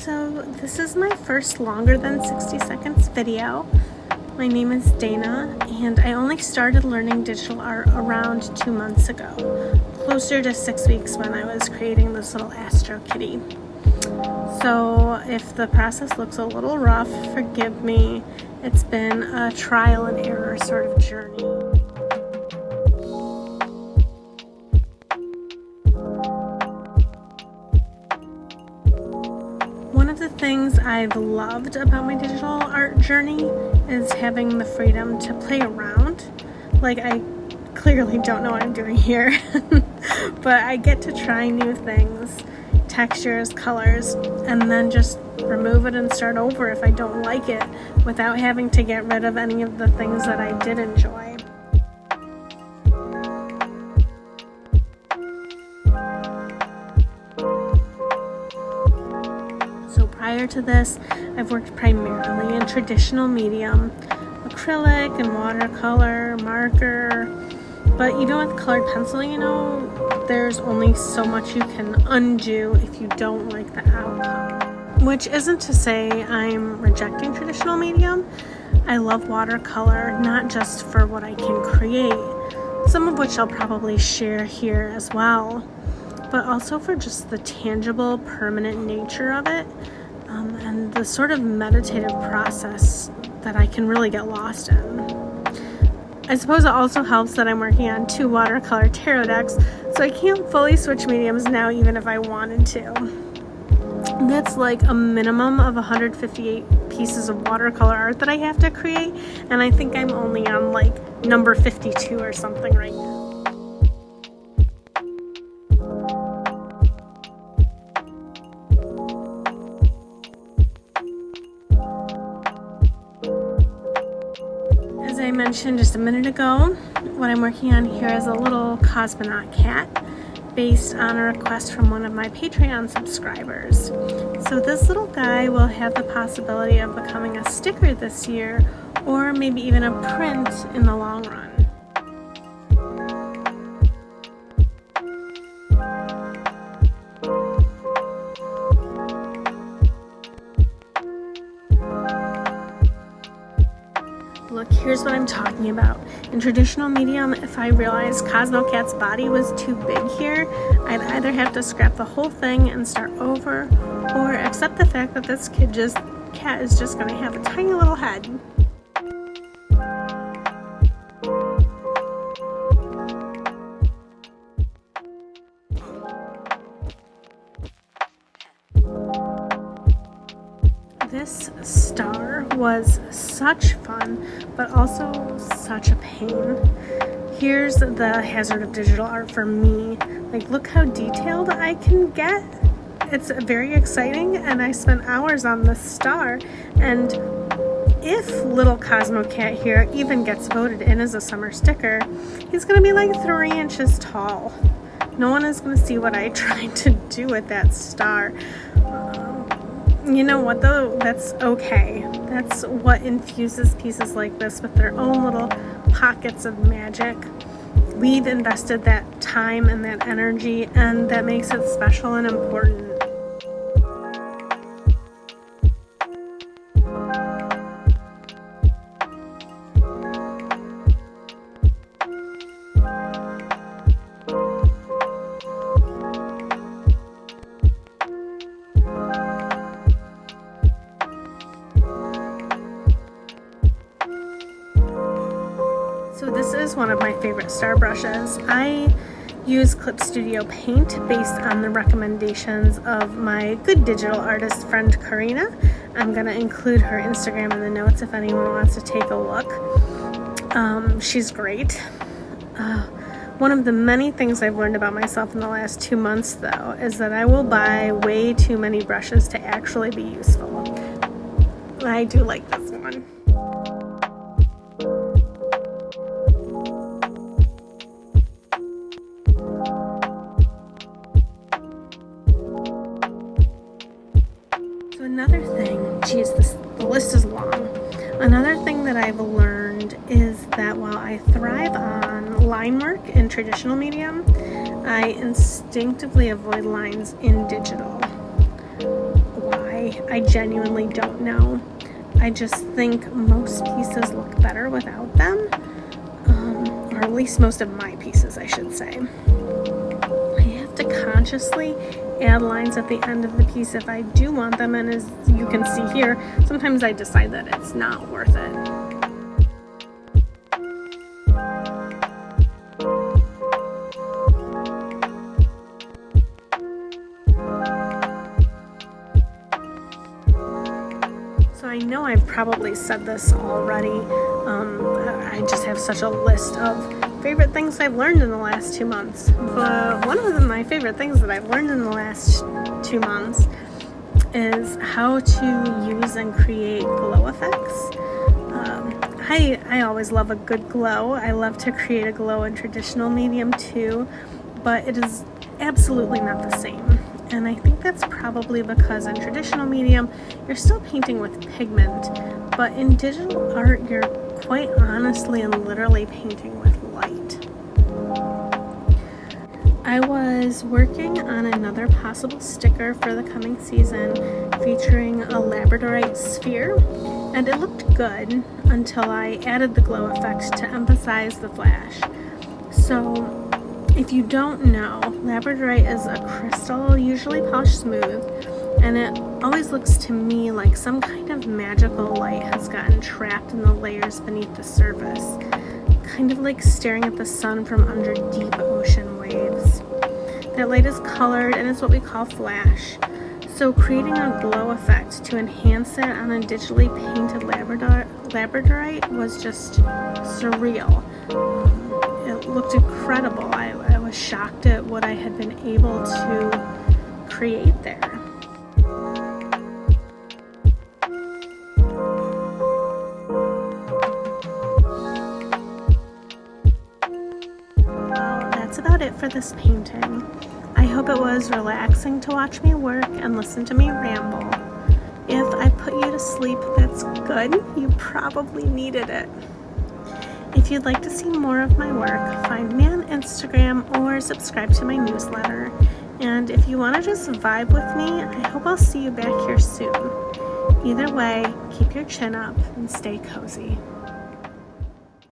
So this is my first longer than 60 seconds video. My name is Dana, and I only started learning digital art around 2 months ago, closer to 6 weeks when I was creating this little Astro Kitty. So if the process looks a little rough, forgive me. It's been a trial and error sort of journey. One of the things I've loved about my digital art journey is having the freedom to play around. Like, I clearly don't know what I'm doing here, but I get to try new things, textures, colors, and then just remove it and start over if I don't like it without having to get rid of any of the things that I did enjoy. So prior to this, I've worked primarily in traditional medium, acrylic and watercolor, marker, but even with colored pencil, there's only so much you can undo if you don't like the outcome. Which isn't to say I'm rejecting traditional medium. I love watercolor, not just for what I can create, some of which I'll probably share here as well, but also for just the tangible, permanent nature of it, and the sort of meditative process that I can really get lost in. I suppose it also helps that I'm working on 2 watercolor tarot decks, so I can't fully switch mediums now even if I wanted to. That's like a minimum of 158 pieces of watercolor art that I have to create, and I think I'm only on like number 52 or something right now. As I mentioned just a minute ago, what I'm working on here is a little cosmonaut cat based on a request from one of my Patreon subscribers. So this little guy will have the possibility of becoming a sticker this year, or maybe even a print in the long run. Look, here's what I'm talking about. In traditional medium, if I realized Cosmo Cat's body was too big here, I'd either have to scrap the whole thing and start over, or accept the fact that this cat is just going to have a tiny little head. This star was such fun, but also such a pain. Here's the hazard of digital art for me. Like, look how detailed I can get. It's very exciting, and I spent hours on this star. And if little Cosmo Cat here even gets voted in as a summer sticker, he's gonna be like 3 inches tall. No one is gonna see what I tried to do with that star. You know what though? That's okay. That's what infuses pieces like this with their own little pockets of magic. We've invested that time and that energy, and that makes it special and important. So this is one of my favorite star brushes. I use Clip Studio Paint based on the recommendations of my good digital artist friend Karina. I'm gonna include her Instagram in the notes if anyone wants to take a look. She's great. One of the many things I've learned about myself in the last 2 months though is that I will buy way too many brushes to actually be useful. I do like this one. Another thing, geez, the list is long. Another thing that I've learned is that while I thrive on line work in traditional medium, I instinctively avoid lines in digital. Why? I genuinely don't know. I just think most pieces look better without them, or at least most of my pieces, I should say. I have to consciously add lines at the end of the piece if I do want them, and as you can see here, sometimes I decide that it's not worth it. I know I've probably said this already. I just have such a list of favorite things I've learned in the last 2 months. But one of my favorite things that I've learned in the last 2 months is how to use and create glow effects. I always love a good glow. I love to create a glow in traditional medium too, but it is absolutely not the same. And I think that's probably because in traditional medium, you're still painting with pigment, but in digital art, you're quite honestly and literally painting with light. I was working on another possible sticker for the coming season featuring a labradorite sphere, and it looked good until I added the glow effect to emphasize the flash. So, if you don't know, labradorite is a crystal, usually polished smooth, and it always looks to me like some kind of magical light has gotten trapped in the layers beneath the surface, kind of like staring at the sun from under deep ocean waves. That light is colored, and it's what we call flash. So creating a glow effect to enhance it on a digitally painted labradorite was just surreal. It looked incredible. I was shocked at what I had been able to create there. Well, that's about it for this painting. I hope it was relaxing to watch me work and listen to me ramble. If I put you to sleep, that's good. You probably needed it. If you'd like to see more of my work, find me on Instagram or subscribe to my newsletter. And if you want to just vibe with me, I hope I'll see you back here soon. Either way, keep your chin up and stay cozy.